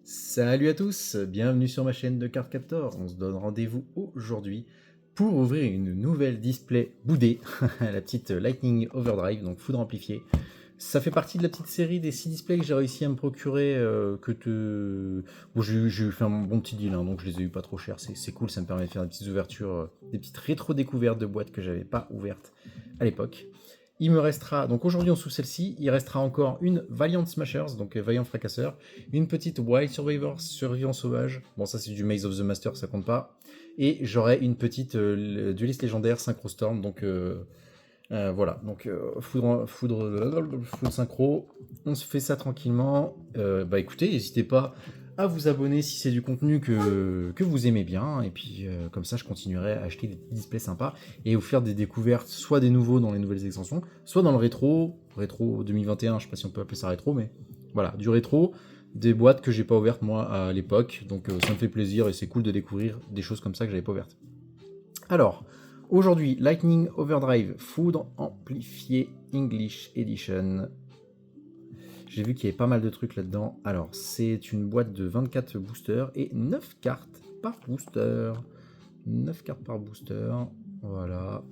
Salut à tous, bienvenue sur ma chaîne de Card Captor. On se donne rendez-vous aujourd'hui pour ouvrir une nouvelle display boudée, la petite Lightning Overdrive, donc foudre amplifiée. Ça fait partie de la petite série des 6 displays que j'ai réussi à me procurer, Bon, j'ai fait un bon petit deal, hein, donc je les ai eu pas trop cher, c'est cool, ça me permet de faire des petites ouvertures, des petites rétro-découvertes de boîtes que j'avais pas ouvertes à l'époque. Il me restera, donc aujourd'hui on s'ouvre celle-ci, il restera encore une Valiant Smashers, donc Vaillant Fracasseur, une petite Wild Survivor, Survivant Sauvage, bon ça c'est du Maze of the Master, ça compte pas, et j'aurai une petite Dueliste Légendaire Synchro Storm, donc voilà, donc foudre synchro, on se fait ça tranquillement. Bah écoutez, n'hésitez pas à vous abonner si c'est du contenu que vous aimez bien, et puis comme ça je continuerai à acheter des displays sympas et vous faire des découvertes, soit des nouveaux dans les nouvelles extensions, soit dans le rétro 2021, je sais pas si on peut appeler ça rétro, mais voilà, du rétro, des boîtes que j'ai pas ouvertes moi à l'époque, donc ça me fait plaisir et c'est cool de découvrir des choses comme ça que j'avais pas ouvertes. Alors, aujourd'hui, Lightning Overdrive Foudre Amplifiée English Edition. J'ai vu qu'il y avait pas mal de trucs là-dedans. Alors, c'est une boîte de 24 boosters et 9 cartes par booster. 9 cartes par booster. Voilà.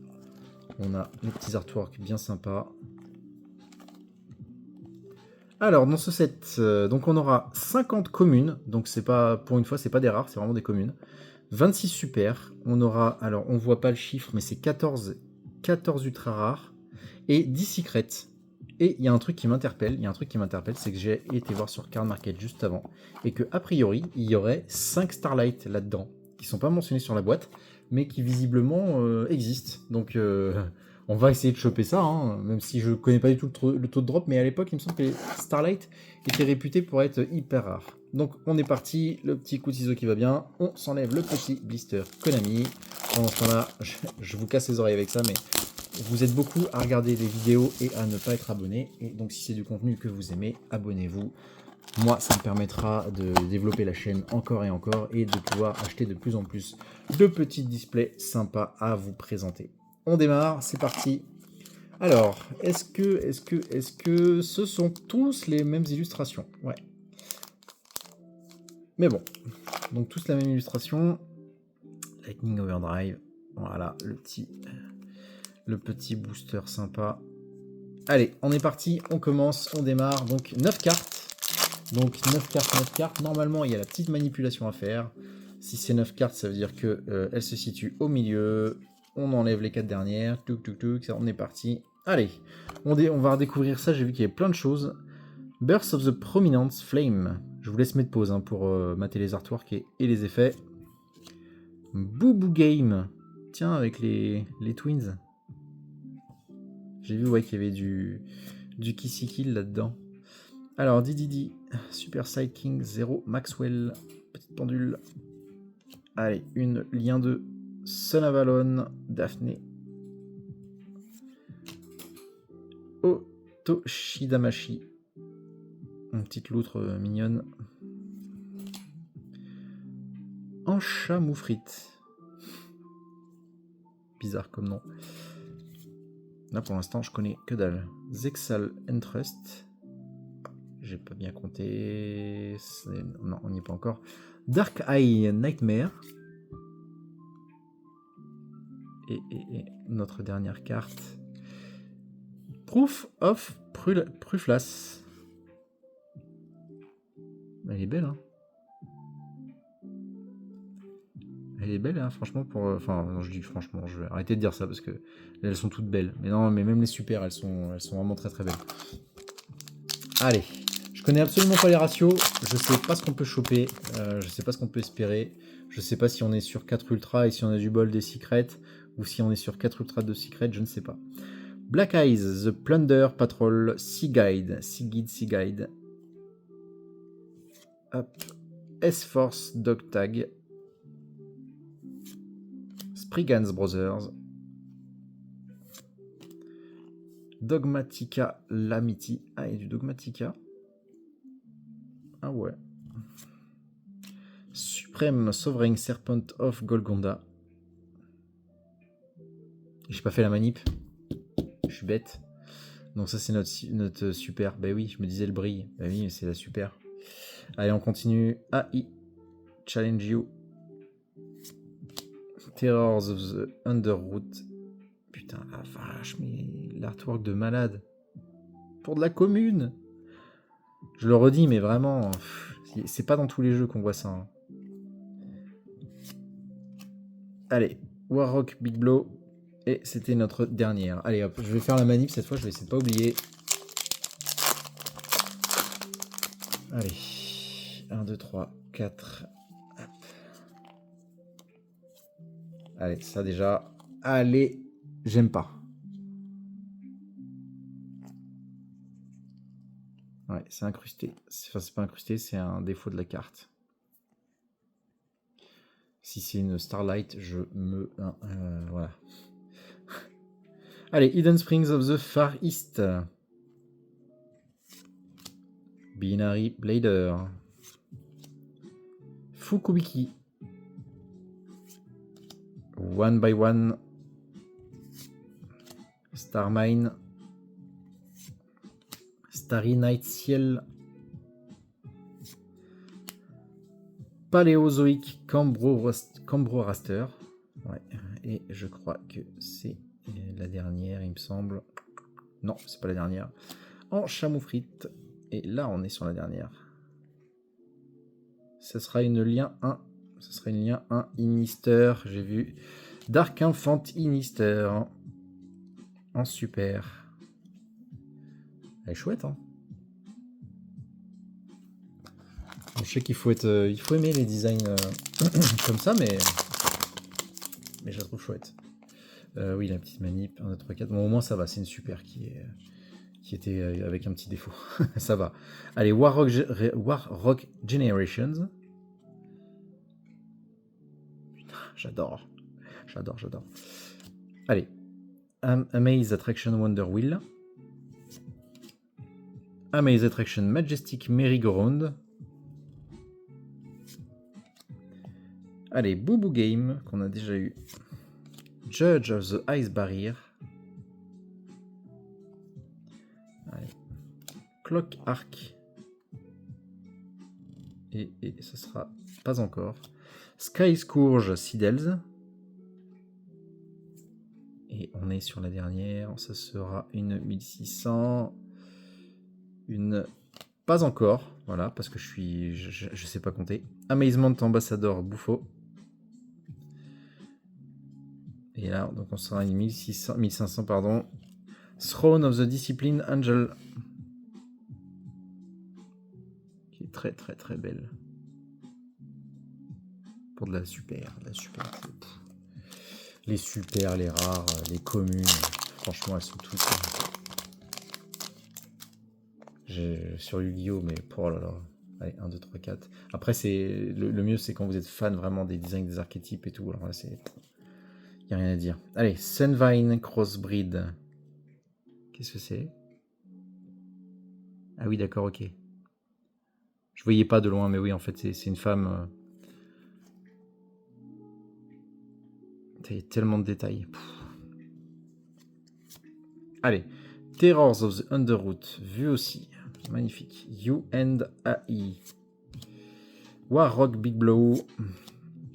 On a les petits artworks bien sympas. Alors, dans ce set, donc on aura 50 communes. Donc, c'est pas, pour une fois, c'est pas des rares, c'est vraiment des communes. 26 super, on aura, alors on voit pas le chiffre, mais c'est 14 ultra rares et 10 secrets. Et il y a un truc qui m'interpelle, c'est que j'ai été voir sur Card Market juste avant, et que a priori, il y aurait 5 Starlight là-dedans, qui sont pas mentionnés sur la boîte, mais qui visiblement existent. Donc on va essayer de choper ça, hein, même si je connais pas du tout le taux de drop, mais à l'époque, il me semble que les Starlight étaient réputés pour être hyper rares. Donc on est parti, le petit coup de ciseau qui va bien, on s'enlève le petit blister Konami. Pendant ce temps-là, je vous casse les oreilles avec ça, mais vous êtes beaucoup à regarder des vidéos et à ne pas être abonné. Et donc si c'est du contenu que vous aimez, abonnez-vous. Moi, ça me permettra de développer la chaîne encore et encore et de pouvoir acheter de plus en plus de petits displays sympas à vous présenter. On démarre, c'est parti. Alors, est-ce que ce sont tous les mêmes illustrations? Ouais. Mais bon, donc tous la même illustration. Lightning Overdrive. Voilà, le petit booster sympa. Allez, on est parti, on commence, on démarre. Donc 9 cartes. Donc 9 cartes. Normalement, il y a la petite manipulation à faire. Si c'est 9 cartes, ça veut dire qu'elle se situe au milieu. On enlève les 4 dernières. On est parti. Allez, on va redécouvrir ça. J'ai vu qu'il y avait plein de choses. Birth of the Prominence Flame. Je vous laisse mettre pause hein, pour mater les artworks et les effets. Boubou Game. Tiens, avec les Twins. J'ai vu ouais, qu'il y avait du Kissy Kill là-dedans. Alors, Didi, Super Side King 0, Maxwell, petite pendule. Allez, une lien 2, Son Avalon, Daphné. Otoshidamashi. Une petite loutre mignonne. Ancha Moufrite. Bizarre comme nom. Là pour l'instant je connais que dalle. Zexal Entrust. J'ai pas bien compté. Non, on n'y est pas encore. Dark Eye Nightmare. Et notre dernière carte. Proof of Pruflas. Elle est belle, hein. Elle est belle, hein, franchement. Enfin, non, je dis franchement, je vais arrêter de dire ça parce que elles sont toutes belles. Mais non, mais même les super, elles sont vraiment très très belles. Allez, je connais absolument pas les ratios. Je sais pas ce qu'on peut choper. Je sais pas ce qu'on peut espérer. Je sais pas si on est sur 4 ultra et si on a du bol des secrets ou si on est sur 4 ultra de secrets, je ne sais pas. Black Eyes, The Plunder Patrol, Sea Guide. Hop. S-Force Dog Tag. Spriggan's Brothers. Dogmatica Lamity. Ah, il y a du Dogmatica. Ah ouais. Supreme Sovereign Serpent of Golgonda. J'ai pas fait la manip. Je suis bête. Donc ça c'est notre super. Bah oui, je me disais le brille. Bah oui, c'est la super. Allez, on continue. AI, Challenge You. Terrors of the Underroot. Putain, la vache, mais l'artwork de malade. Pour de la commune. Je le redis, mais vraiment, c'est pas dans tous les jeux qu'on voit ça. Hein. Allez, Warrock Big Blow. Et c'était notre dernière. Allez hop, je vais faire la manip cette fois, je vais essayer de pas oublier. Allez, 1, 2, 3, 4. Hop. Allez, ça déjà. Allez, j'aime pas. Ouais, c'est incrusté. Enfin, c'est pas incrusté, c'est un défaut de la carte. Si c'est une Starlight, je me... voilà. Allez, Hidden Springs of the Far East. Binary Blader. Fukubiki. One by One. Starmine. Starry Night Ciel. Paléozoique Cambro-Raster. Ouais, et je crois que c'est la dernière, il me semble. Non, c'est pas la dernière. En chamoufrite. Et là, on est sur la dernière. Ce sera une lien 1. Ce sera une lien 1 Inister. J'ai vu Dark Infant Inister. En super. Elle est chouette, hein. Je sais qu'il faut être, il faut aimer les designs comme ça, mais je la trouve chouette. Oui, la petite manip, 1, 2, 3, 4. Bon, au moins ça va, c'est une super qui était avec un petit défaut. Ça va. Allez, Warrock Generations. Putain, j'adore. Allez, Amaze Attraction Wonder Wheel. Amaze Attraction Majestic Merry-Go-Round. Allez, Boubou Game, qu'on a déjà eu. Judge of the Ice Barrier. Allez. Clock Arc. Et ça sera pas encore. Sky Scourge Seedles. Et on est sur la dernière. Ça sera une 1600. Une... Pas encore. Voilà, parce que je sais pas compter. Amazement Ambassador Bouffo. Et là, donc on sera à une 1500, pardon. Throne of the Discipline Angel. Qui est très très très belle. Pour de la super. Les super, les rares, les communes. Franchement, elles sont toutes. Sur Yu-Gi-Oh! Mais oh là là. Allez, 1, 2, 3, 4. Après, c'est le mieux, c'est quand vous êtes fan vraiment des designs des archétypes et tout. Alors là, c'est. Il n'y a rien à dire. Allez, Sunvine Crossbreed. Qu'est-ce que c'est? Ah oui, d'accord, ok. Je voyais pas de loin, mais oui, en fait, c'est une femme. Il y a tellement de détails. Allez, Terrors of the Underroot, vu aussi. Magnifique. You and AI. Warrock Big Blow.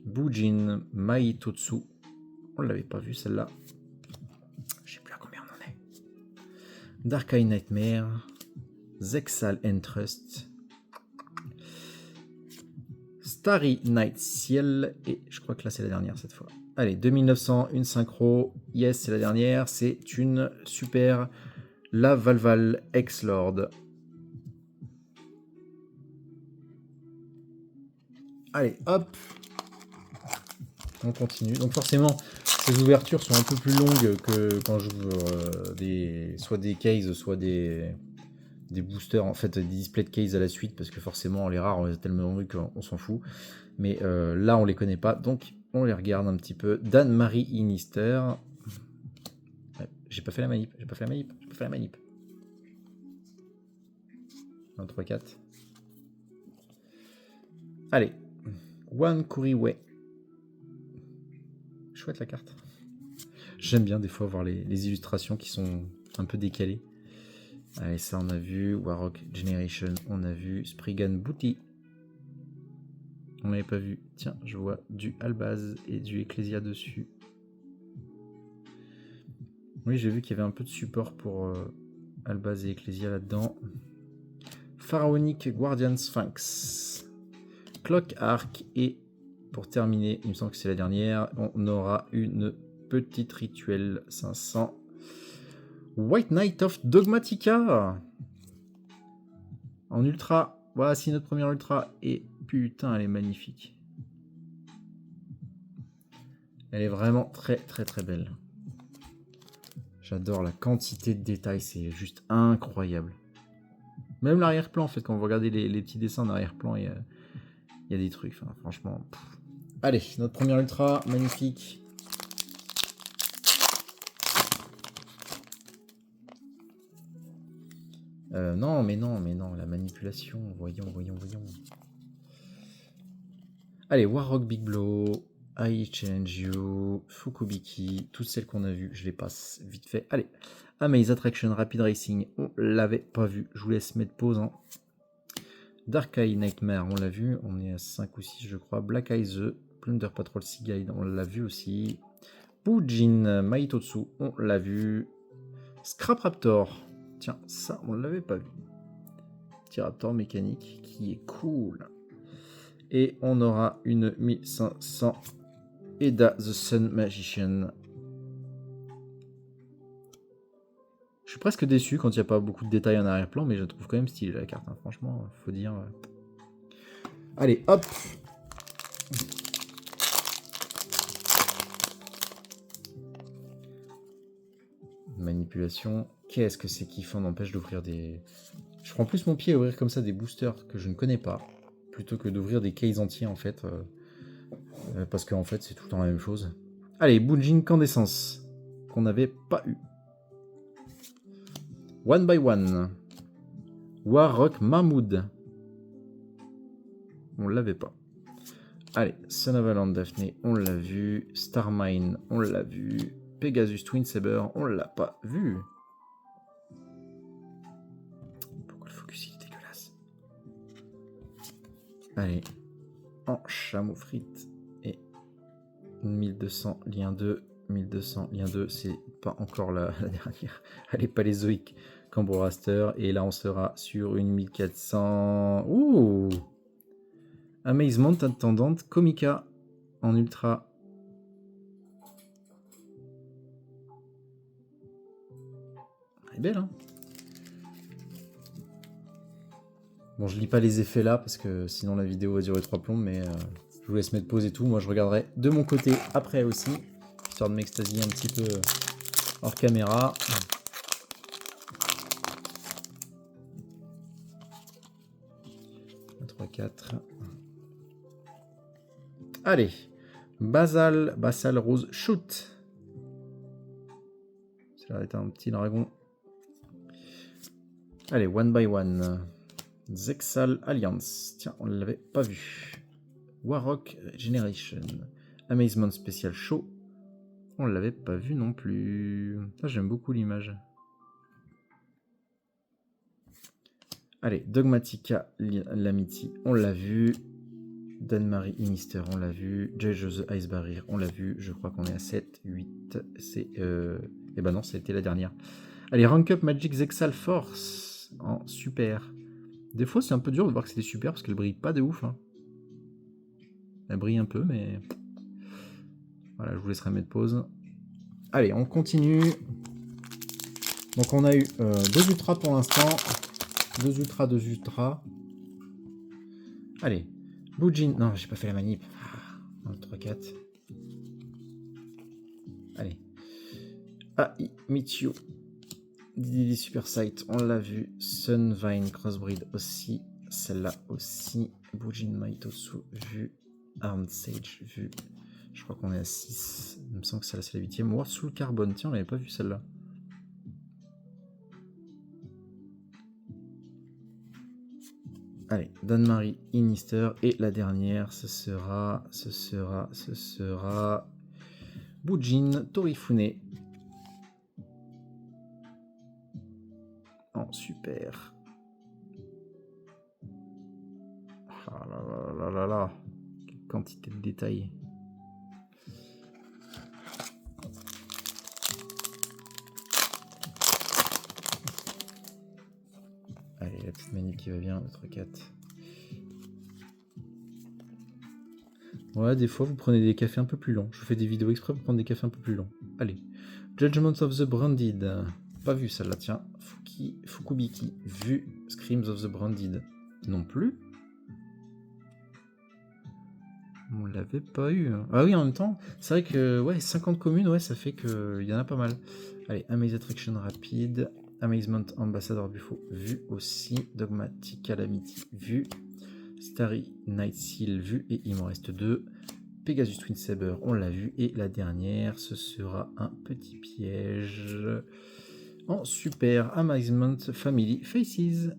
Bujin Maitotsu. On l'avait pas vu celle-là. Je sais plus à combien on en est. Dark Eye Nightmare. Zexal Trust. Starry Night Ciel. Et je crois que là c'est la dernière cette fois. Allez, 2900, une synchro. Yes, c'est la dernière. C'est une super. La Valval Ex-Lord. Allez, hop. On continue. Donc forcément, ces ouvertures sont un peu plus longues que quand j'ouvre soit des cases, soit des boosters, en fait des displays de cases à la suite, parce que forcément les rares on les a tellement vus qu'on s'en fout. Mais là on les connaît pas, donc on les regarde un petit peu. Dan-Marie Inister. Ouais, j'ai pas fait la manip. 1, 3, 4. Allez. One Kuriwe. Chouette la carte. J'aime bien des fois voir les illustrations qui sont un peu décalées. Allez, ça on a vu. Warrock Generation, on a vu. Spriggan Booty. On l'avait pas vu. Tiens, je vois du Albaz et du Ecclesia dessus. Oui, j'ai vu qu'il y avait un peu de support pour Albaz et Ecclesia là-dedans. Pharaonic Guardian Sphinx. Clock Arc. Et pour terminer, il me semble que c'est la dernière, on aura une petite rituel 500. White Knight of Dogmatica. En ultra. Voici notre première ultra. Et putain, elle est magnifique. Elle est vraiment très très très belle. J'adore la quantité de détails, c'est juste incroyable. Même l'arrière-plan, en fait, quand vous regardez les petits dessins en arrière-plan, il y a des trucs, enfin, franchement. Pff. Allez, notre première ultra, magnifique. Non, mais non, la manipulation, voyons. Allez, Warrock Big Blow, I Challenge You, Fukubiki, toutes celles qu'on a vues, je les passe vite fait. Allez, Amaze Attraction, Rapid Racing, on l'avait pas vu, je vous laisse mettre pause. Hein. Dark Eye Nightmare, on l'a vu, on est à 5 ou 6 je crois. Black Eye The, Plunder Patrol Sea Guide, on l'a vu aussi. Bujin Maitotsu, on l'a vu. Scrap Raptor, tiens, ça on l'avait pas vu. Petit Raptor mécanique qui est cool. Et on aura une 1500 Eda the Sun Magician. Je suis presque déçu quand il n'y a pas beaucoup de détails en arrière-plan, mais je trouve quand même stylée la carte, hein. Franchement, faut dire. Allez, hop. Manipulation. Qu'est-ce que c'est kiffant, n'empêche d'ouvrir des... Je prends plus mon pied à ouvrir comme ça des boosters que je ne connais pas, plutôt que d'ouvrir des cases entiers en fait. Parce qu'en fait, c'est tout le temps la même chose. Allez, Bujin Candescence, qu'on n'avait pas eu. One by One. Warrock Mahmoud. On l'avait pas. Allez, Son of Alan Daphné, on l'a vu. Starmine, on l'a vu. Pegasus Twin Saber, on l'a pas vu. Pourquoi le focus il est dégueulasse? Allez, en chameau frites et 1200 lien 2. 1200 lien 2, c'est pas encore la dernière. Allez, Palézoïque, Cambroraster. Et là, on sera sur une 1400. Ouh! Amazement attendante, Komika en ultra. Elle est belle, hein? Bon, je lis pas les effets là parce que sinon la vidéo va durer 3 plombs, mais je vous laisse mettre pause et tout. Moi, je regarderai de mon côté après aussi, histoire de m'extasier un petit peu hors caméra. Un 3, 4. Allez, Basal Rose Shoot. Ça va être un petit dragon. Allez, One by One. Zexal Alliance. Tiens, on ne l'avait pas vu. Warrock Generation. Amazement Special Show. On ne l'avait pas vu non plus. J'aime beaucoup l'image. Allez, Dogmatica Lamity. On l'a vu. Dan-Marie Inister, on l'a vu. Judge of the Ice Barrier, on l'a vu. Je crois qu'on est à 7, 8. C'est... Eh ben non, c'était la dernière. Allez, Rank Up Magic Zexal Force. En super. Des fois, c'est un peu dur de voir que c'était super parce qu'elle brille pas de ouf. Hein. Elle brille un peu, mais... Voilà, je vous laisserai mettre pause. Allez, on continue. Donc, on a eu 2 ultras pour l'instant. 2 ultras. Allez. Bujin. Non, j'ai pas fait la manip. 1, 3, 4. Allez. AI Michio. Didi Super Sight, on l'a vu. Sunvine Crossbreed aussi. Celle-là aussi. Bujin Maitosu vu. Armed Sage vu. Je crois qu'on est à 6. Il me semble que celle-là c'est la 8ème. War Soul Carbone. Tiens, on n'avait pas vu celle-là. Allez, Dan-Marie Inister. Et la dernière, ce sera Bujin Torifune. Oh, super. Ah là là là là là. quantité de détails. Allez, la petite manip qui va bien, notre 4. Ouais, des fois vous prenez des cafés un peu plus longs. Je fais des vidéos exprès pour prendre des cafés un peu plus longs. Allez. Judgment of the Branded. Pas vu celle-là, tiens. Fukubiki. Vu. Screams of the Branded. Non plus. On l'avait pas eu. Ah oui, en même temps, c'est vrai que ouais, 50 communes, ouais, ça fait qu'il y en a pas mal. Allez, Amaze Attraction rapide. Amazement Ambassador Buffo. Vu aussi. Dogmatic Calamity. Vu. Starry Night Seal. Vu. Et il m'en reste 2. Pegasus Twin Saber, on l'a vu. Et la dernière, ce sera un petit piège en super Amazement Family Faces.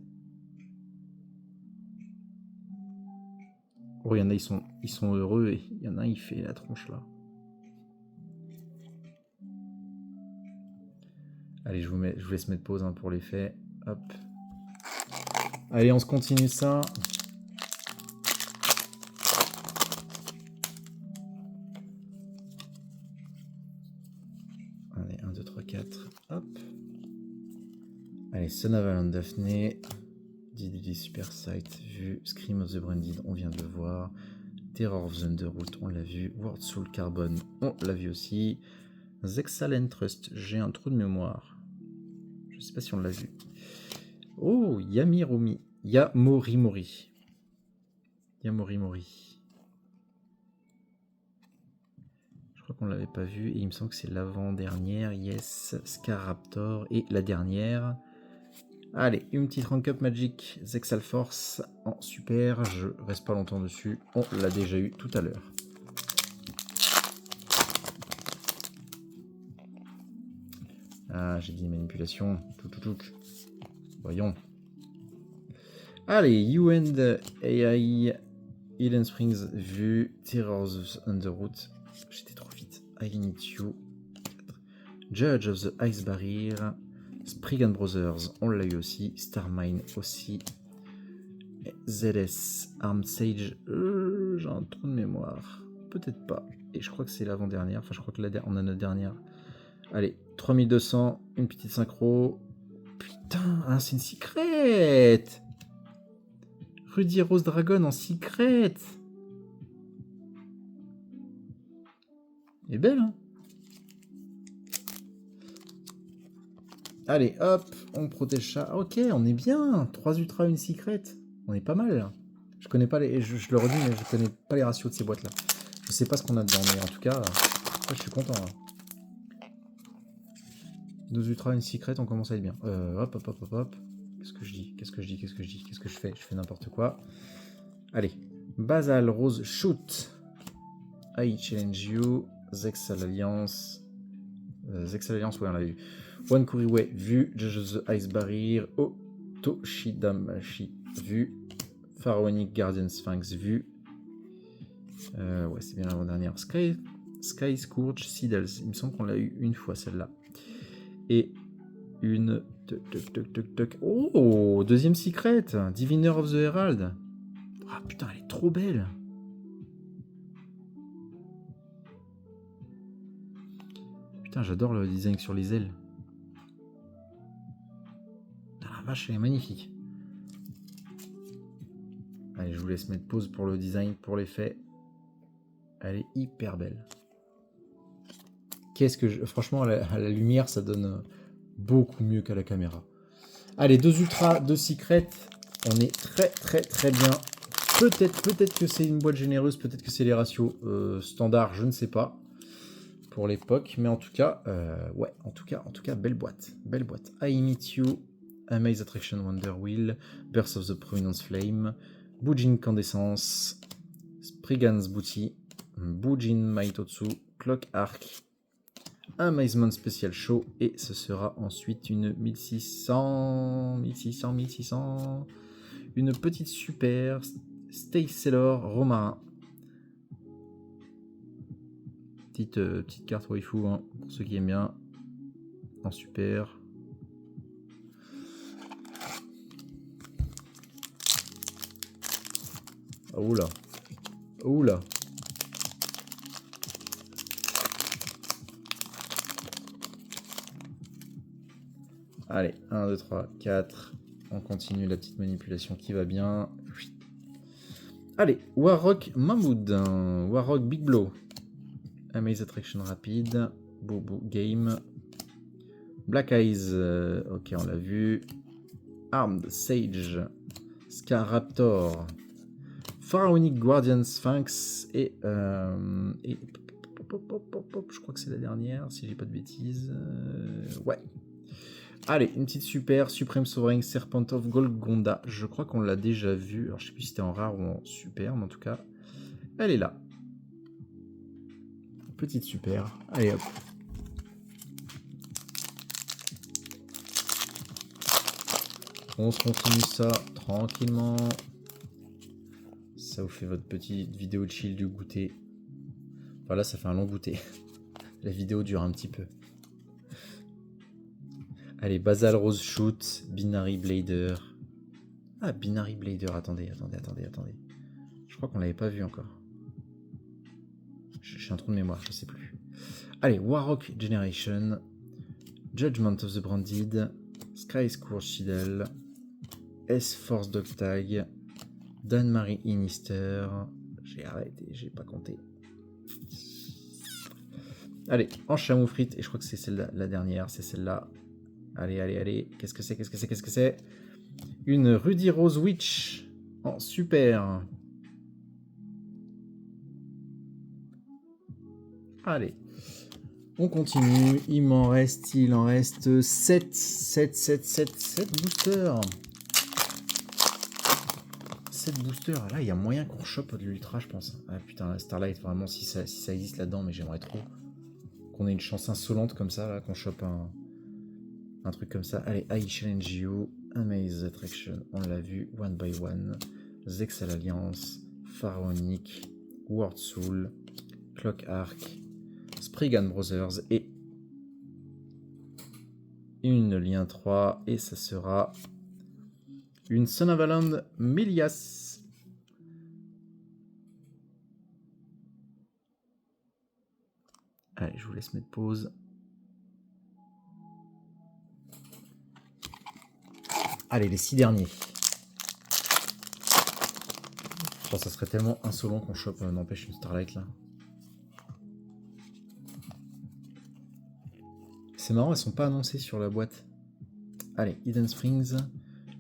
Oh, il y en a, ils sont heureux et il y en a, il fait la tronche là. Allez, je vous laisse mettre pause hein, pour l'effet. Hop. Allez, on se continue ça. Allez, 1, 2, 3, 4. Hop. Allez, Son of Alan Daphne. DDD Super Sight, vu. Scream of the Branded, on vient de le voir. Terror of the Underworld, on l'a vu. World Soul Carbon, on l'a vu aussi. Zexalen Trust, j'ai un trou de mémoire. Je sais pas si on l'a vu. Oh, Yamorimori. Yamorimori. Je crois qu'on l'avait pas vu et il me semble que c'est l'avant-dernière. Yes, Scaraptor et la dernière. Allez, une petite rank up magic Zexal Force en super. Je reste pas longtemps dessus. On l'a déjà eu tout à l'heure. Ah, j'ai dit manipulation. Tout. Voyons. Allez, You and AI, Eden Springs, vu. Terrors of Underwood. J'étais trop vite. I Need You. Judge of the Ice Barrier. Spriggan Brothers, on l'a eu aussi. Starmine aussi. ZS, Armed Sage. J'ai un trou de mémoire. Peut-être pas. Et je crois que c'est l'avant-dernière. Enfin, je crois que on a notre dernière. Allez, 3200. Une petite synchro. Putain, ah, c'est une secret. Rudy Rose Dragon en secret. Elle est belle, hein. Allez, hop, on protège ça. Ok, on est bien. 3 ultra, une secret. On est pas mal. Je connais pas les. Je le redis, mais je connais pas les ratios de ces boîtes-là. Je sais pas ce qu'on a dedans, mais en tout cas, je suis content. Là. 12 ultra, une secret, on commence à être bien. Hop. Qu'est-ce que je dis? Qu'est-ce que je fais? Je fais n'importe quoi. Allez. Basal Rose Shoot. I Challenge You. Zexal Alliance. Zexal Alliance, ouais, on l'a eu. One Kuriwe, vu. Judge the Ice Barrier. Otoshidamashi, vu. Pharaonic Guardian Sphinx, vu. Ouais, c'est bien l'avant-dernière. Sky Scourge Seedles. Il me semble qu'on l'a eu une fois celle-là. Et une. Oh, deuxième secret. Diviner of the Herald. Ah putain, elle est trop belle. Putain, j'adore le design sur les ailes. Ah la vache, elle est magnifique. Allez, je vous laisse mettre pause pour le design, pour l'effet. Elle est hyper belle. Franchement, à la lumière, ça donne beaucoup mieux qu'à la caméra. Allez, 2 ultra, 2 secrets. On est très bien. Peut-être que c'est une boîte généreuse, peut-être que c'est les ratios standards, je ne sais pas. Pour l'époque, mais en tout cas, ouais, en tout cas, belle boîte. I Meet You, Amaze Attraction Wonder Wheel, Burst of the Prominence Flame, Bujin Candescence, Spriggan's Booty, Bujin Maitotsu, Clock Arc, Amazement Special Show, et ce sera ensuite une 1600, une petite super Stay Sailor Romarin. Petite carte waifu, hein, pour ceux qui aiment bien. En super. Oula. Allez, 1, 2, 3, 4. On continue la petite manipulation qui va bien. Allez, Warrock Mahmoud. Warrock Big Blow. Amaze Attraction rapide. Bobo Game. Black Eyes. Ok, on l'a vu. Armed Sage. Scaraptor. Pharaonic Guardian Sphinx. Et je crois que c'est la dernière, si j'ai pas de bêtises. Ouais. Allez, une petite super, Supreme Sovereign Serpent of Golgonda. Je crois qu'on l'a déjà vue. Alors, je sais plus si c'était en rare ou en super, mais en tout cas, elle est là. Petite super. Allez, hop. On se continue ça tranquillement. Ça vous fait votre petite vidéo de chill du goûter. Enfin là, ça fait un long goûter. La vidéo dure un petit peu. Allez, Basal Rose Shoot, Binary Blader. Ah, Binary Blader, attendez. Je crois qu'on l'avait pas vu encore. J'ai un trou de mémoire, je sais plus. Allez, Warrock Generation, Judgment of the Branded, Sky Scourge Shiddle, S-Force Dog Tag, Dan-Marie Inister. J'ai arrêté, j'ai pas compté. Allez, en chameau frite, et je crois que c'est celle-là, la dernière, c'est celle-là. Allez. Qu'est-ce que c'est? Une Rudy Rose Witch en super. Allez. On continue. Il en reste 7 boosters. 7 boosters. Là, il y a moyen qu'on chope de l'ultra, je pense. Ah putain, Starlight, vraiment, si ça existe là-dedans, mais j'aimerais trop qu'on ait une chance insolente comme ça, là, qu'on chope un truc comme ça. Allez, I Challenge You, Amaze Attraction, on l'a vu, One by One, Zexal Alliance, Pharaonic, World Soul, Clock Arc, Spriggan Brothers et une lien 3, et ça sera une Son of Aland Milias. Allez, je vous laisse mettre pause. Allez, les 6 derniers. Oh, ça serait tellement insolent qu'on chope, n'empêche, une Starlight là. C'est marrant, elles sont pas annoncées sur la boîte. Allez, Hidden Springs,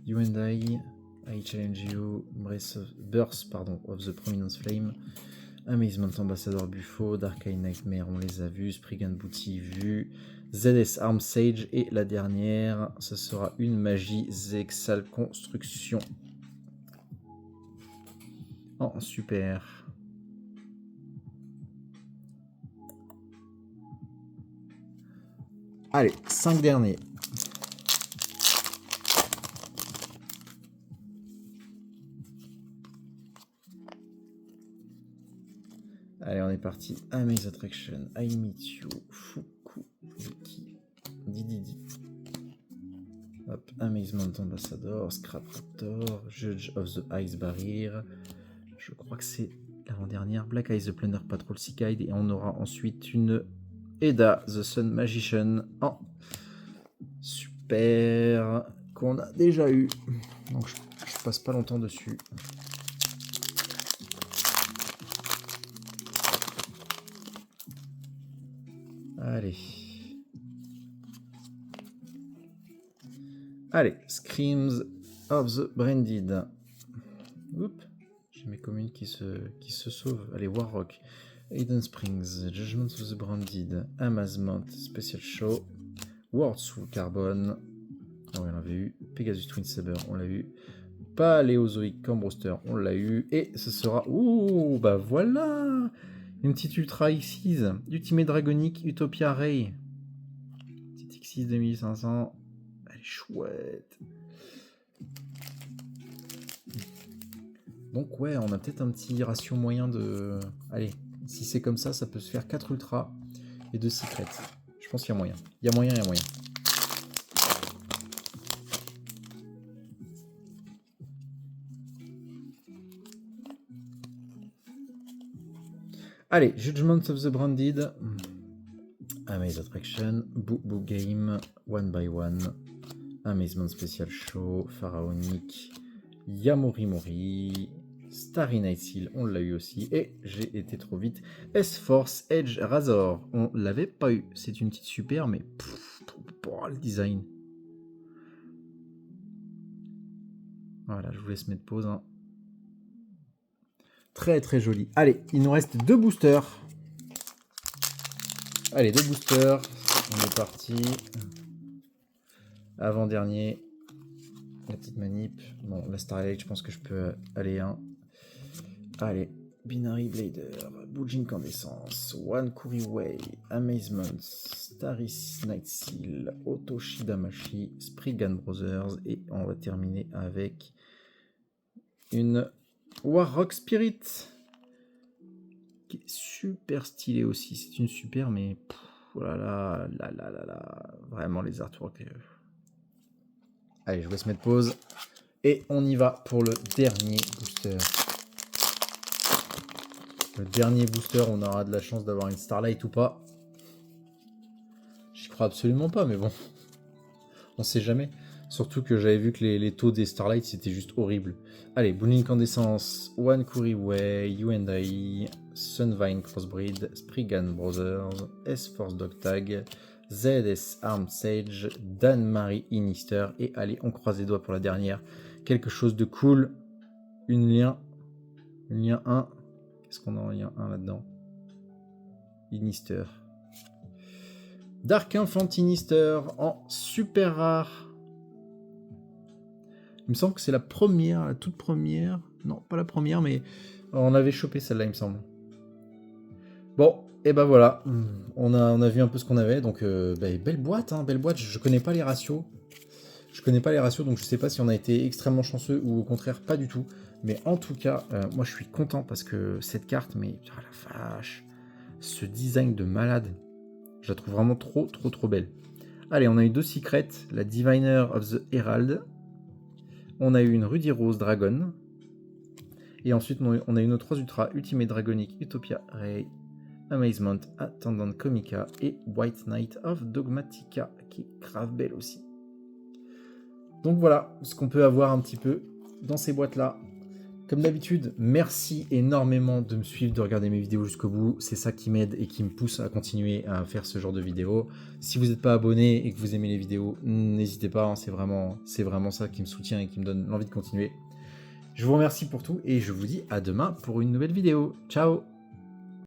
You and I Challenge You, Burst of the Prominence Flame, Amazement Ambassador Buffo, Dark Eye Nightmare, on les a vus, Spriggan Booty vu, ZS Arm Sage, et la dernière, ce sera une magie Zexal Construction. Oh, super. Allez, 5 derniers. Allez, on est parti. Amaze Attraction, I Meet You, Fuku, Yuki, Didi. Hop, Amazement Ambassador, Scrap Raptor, Judge of the Ice Barrier. Je crois que c'est l'avant-dernière. Black Eyes the Plunder Patrol Seaguide. Et on aura ensuite une Eda the Sun Magician en super qu'on a déjà eu. Donc je passe pas longtemps dessus. Allez, Screams of the Branded. Oups, j'ai mes communes qui se sauvent. Allez, Warrock, Hidden Springs, Judgment of the Branded, Amazement, Special Show, World Soul Carbon. Ah ouais, on l'avait eu. Pegasus Twin Saber, on l'a eu. Paléozoic Cambroster, on l'a eu. Et ce sera... Ouh, bah voilà, une petite Ultra X6, Ultimate Dragonic, Utopia Ray. Petite X6 2500. Elle est chouette. Donc ouais, on a peut-être un petit ratio moyen de... Allez, si c'est comme ça, ça peut se faire 4 Ultra et 2 Secrets. Je pense qu'il y a moyen. Il y a moyen. Allez, Judgment of the Branded, Amaze Attraction, Boo Game, One by One, Amazement Special Show, Pharaonic, Yamorimori, Starry Night Seal, on l'a eu aussi. Et j'ai été trop vite. S-Force Edge Razor, on l'avait pas eu. C'est une petite super, mais le design. Voilà, je vous laisse mettre pause. Hein. Très très joli. Allez, il nous reste 2 boosters. Allez, 2 boosters. On est parti. Avant-dernier. La petite manip. Bon, la Starlight, je pense que je peux aller un. Allez. Binary Blader, Bulge Incandescence, One Kuriway, Amazement, Starry Night Seal, Otoshi Damashi, Spriggan Brothers. Et on va terminer avec une Warrock Spirit. Qui est super stylée aussi. C'est une super, mais... Oh là là. Vraiment les artworks. Allez, je vous laisse mettre pause. Et on y va pour le dernier booster. Le dernier booster, on aura de la chance d'avoir une Starlight ou pas. J'y crois absolument pas, mais bon. On sait jamais. Surtout que j'avais vu que les taux des Starlight, c'était juste horrible. Allez, Bulge Incandescence, One Kuriway, You and I, Sunvine Crossbreed, Spriggan Brothers, S-Force Dog Tag, ZS Armed Sage, Dan Marie Inister. Et allez, on croise les doigts pour la dernière. Quelque chose de cool. Une lien 1. Qu'est-ce qu'on a en lien 1 là-dedans? Inister. Dark Infant Inister en super rare. Il me semble que c'est la toute première. Non, pas la première, mais on avait chopé celle-là, il me semble. Bon, et ben voilà. On a vu un peu ce qu'on avait. Donc, belle boîte, hein, belle boîte. Je connais pas les ratios. Donc je sais pas si on a été extrêmement chanceux ou au contraire pas du tout. Mais en tout cas, moi je suis content parce que cette carte, mais oh la vache, ce design de malade, je la trouve vraiment trop belle. Allez, on a eu 2 secrets, la Diviner of the Herald. On a eu une Rudy Rose Dragon. Et ensuite, on a eu nos 3 Ultra, Ultimate Dragonic, Utopia Ray, Amazement, Attendant Comica et White Knight of Dogmatica, qui est grave belle aussi. Donc voilà ce qu'on peut avoir un petit peu dans ces boîtes-là. Comme d'habitude, merci énormément de me suivre, de regarder mes vidéos jusqu'au bout. C'est ça qui m'aide et qui me pousse à continuer à faire ce genre de vidéos. Si vous n'êtes pas abonné et que vous aimez les vidéos, n'hésitez pas. Hein, c'est vraiment ça qui me soutient et qui me donne l'envie de continuer. Je vous remercie pour tout et je vous dis à demain pour une nouvelle vidéo. Ciao!